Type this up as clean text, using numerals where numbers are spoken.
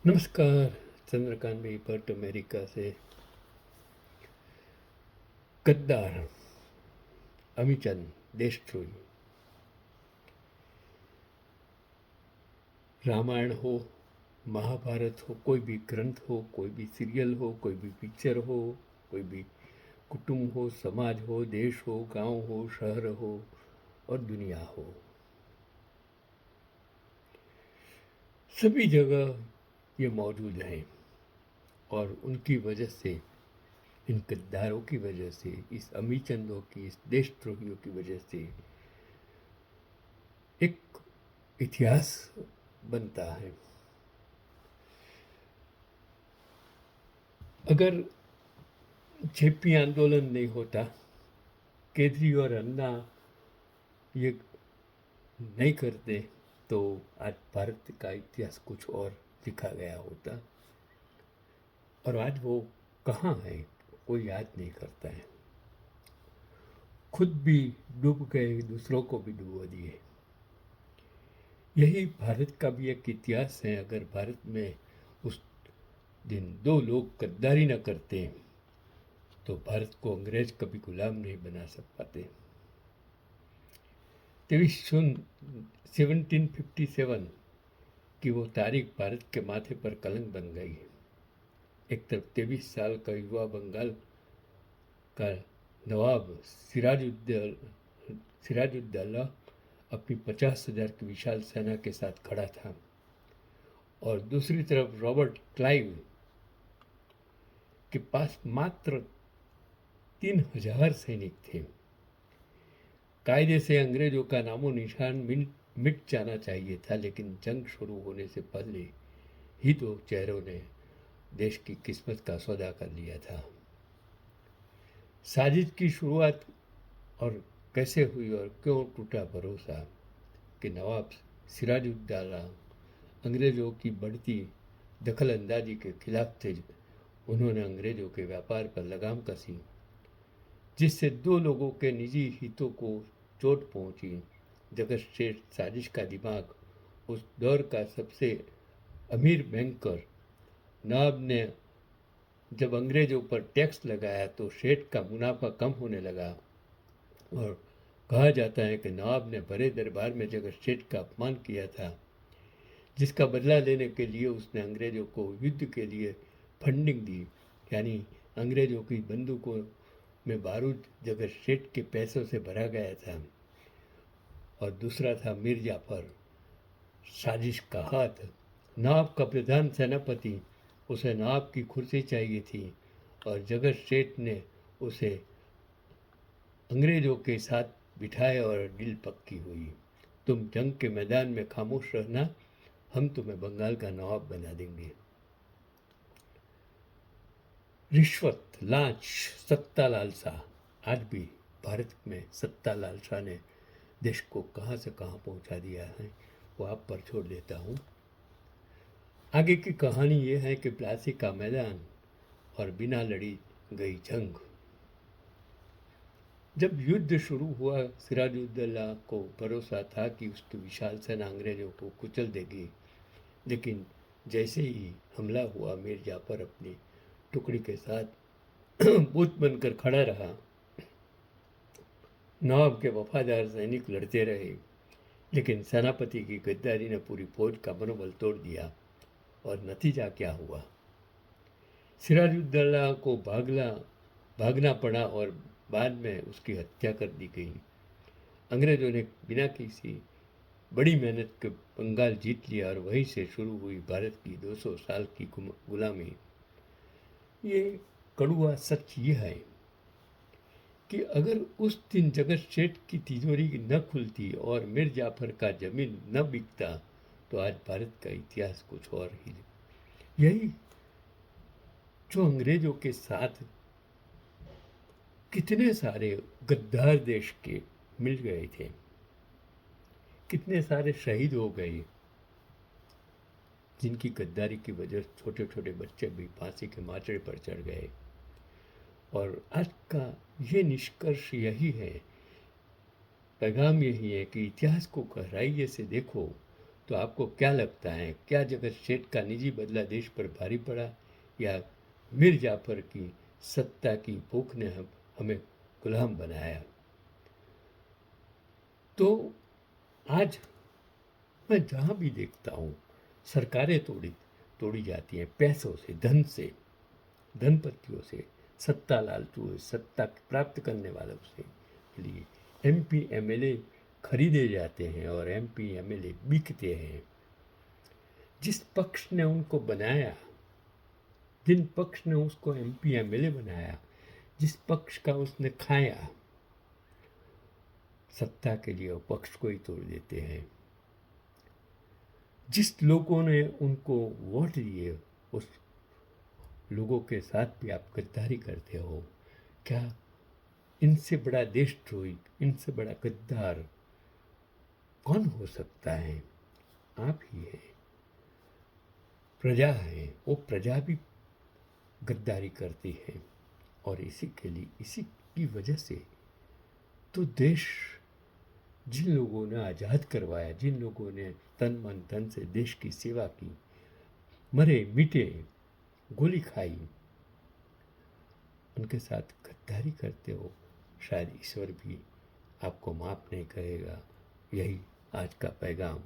नमस्कार। चंद्रकांत भाई PERT America से। गद्दार, अमीचंद, देशद्रोही। रामायण हो, महाभारत हो, कोई भी ग्रंथ हो, कोई भी सीरियल हो, कोई भी पिक्चर हो, कोई भी कुटुंब हो, समाज हो, देश हो, गांव हो, शहर हो और दुनिया हो, सभी जगह ये मौजूद हैं। और उनकी वजह से, इन गद्दारों की वजह से, इस अमीचंदों की, इस देशद्रोहियों की वजह से एक इतिहास बनता है। अगर जेपी आंदोलन नहीं होता, केजरी और अन्ना ये नहीं करते, तो आज भारत का इतिहास कुछ और लिखा गया होता। और आज वो कहाँ है, कोई याद नहीं करता है। खुद भी डूब गए, दूसरों को भी डुबो दिए। यही भारत का भी एक इतिहास है। अगर भारत में उस दिन दो लोग गद्दारी न करते तो भारत को अंग्रेज कभी गुलाम नहीं बना सक पाते। 23 जून 1757 की वो तारीख भारत के माथे पर कलंक बन गई। एक तरफ 23 साल का युवा बंगाल का नवाब सिराजुद्दौला अपनी 50,000 की विशाल सेना के साथ खड़ा था, और दूसरी तरफ रॉबर्ट क्लाइव के पास मात्र 3,000 सैनिक थे। कायदे से अंग्रेजों का नामो निशान मिट जाना चाहिए था, लेकिन जंग शुरू होने से पहले ही दो चेहरों ने देश की किस्मत का सौदा कर लिया था। साजिश की शुरुआत और कैसे हुई और क्यों टूटा भरोसा कि नवाब सिराजुद्दौला अंग्रेजों की बढ़ती दखल अंदाजी के खिलाफ थे। उन्होंने अंग्रेजों के व्यापार पर लगाम कसी, जिससे दो लोगों के निजी हितों को चोट पहुंची। जगत श्रेष्ठ साजिश का दिमाग, उस दौर का सबसे अमीर बैंकर नवाब ने जब अंग्रेजों पर टैक्स लगाया तो सेठ का मुनाफा कम होने लगा, और कहा जाता है कि नवाब ने बड़े दरबार में जगत सेठ का अपमान किया था, जिसका बदला लेने के लिए उसने अंग्रेजों को युद्ध के लिए फंडिंग दी। यानी अंग्रेजों की बंदूकों में बारूद जगत सेठ के पैसों से भरा गया था। और दूसरा था मीर जाफर, साजिश का हाथ। नवाब का प्रधान सेनापति, उसे नवाब की कुर्सी चाहिए थी, और जगत सेठ ने उसे अंग्रेजों के साथ बिठाया और डील पक्की हुई। तुम जंग के मैदान में खामोश रहना, हम तुम्हें बंगाल का नवाब बना देंगे। रिश्वत, लांच, सत्ता लालसा, आज भी भारत में सत्ता लालसा ने देश को कहाँ से कहाँ पहुँचा दिया है, वो आप पर छोड़ देता हूँ। आगे की कहानी ये है कि प्लासी का मैदान और बिना लड़ी गई जंग। जब युद्ध शुरू हुआ, सिराजुद्दौला को भरोसा था कि उसकी विशाल सेना अंग्रेजों को कुचल देगी, लेकिन जैसे ही हमला हुआ, मीर जाफर अपनी टुकड़ी के साथ बुत बनकर खड़ा रहा। नवाब के वफादार सैनिक लड़ते रहे, लेकिन सेनापति की गद्दारी ने पूरी फौज का मनोबल तोड़ दिया। और नतीजा क्या हुआ? सिराजुद्दौला को भागना पड़ा और बाद में उसकी हत्या कर दी गई। अंग्रेजों ने बिना किसी बड़ी मेहनत के बंगाल जीत लिया, और वहीं से शुरू हुई भारत की 200 साल की गुलामी। ये कड़वा सच ये है कि अगर उस दिन जगत सेठ की तिजोरी न खुलती और मीर जाफर का जमीन न बिकता, तो आज भारत का इतिहास कुछ और ही। यही जो अंग्रेजों के साथ कितने सारे गद्दार देश के मिल गए थे, कितने सारे शहीद हो गए, जिनकी गद्दारी की वजह छोटे छोटे बच्चे भी फांसी के माचड़े पर चढ़ गए। और आज का ये निष्कर्ष यही है, पैगाम यही है कि इतिहास को गहराई से देखो तो आपको क्या लगता है, क्या जगत सेठ का निजी बदला देश पर भारी पड़ा, या मीर जाफर की सत्ता की भूख ने हमें गुलाम बनाया? तो आज मैं जहाँ भी देखता हूँ, सरकारें तोड़ी तोड़ी जाती हैं पैसों से, धन से, धनपतियों से, सत्ता लालचू, सत्ता प्राप्त करने वालों से लिए एमपी एमएलए खरीदे जाते हैं और एमपी एमएलए बिकते हैं। जिस पक्ष ने उनको बनाया, जिन पक्ष ने उसको एमपी एमएलए बनाया, जिस पक्ष का उसने खाया, सत्ता के लिए वो पक्ष को ही तोड़ देते हैं। जिस लोगों ने उनको वोट दिए, उस लोगों के साथ भी आप गद्दारी करते हो। क्या इनसे बड़ा देशद्रोही, इनसे बड़ा गद्दार कौन हो सकता है? आप ही हैं। प्रजा है, वो प्रजा भी गद्दारी करती है, और इसी के लिए, इसी की वजह से तो देश, जिन लोगों ने आज़ाद करवाया, जिन लोगों ने तन मन धन से देश की सेवा की, मरे मिटे, गोली खाई, उनके साथ गद्दारी करते हो, शायद ईश्वर भी आपको माफ़ नहीं करेगा। यही आज का पैगाम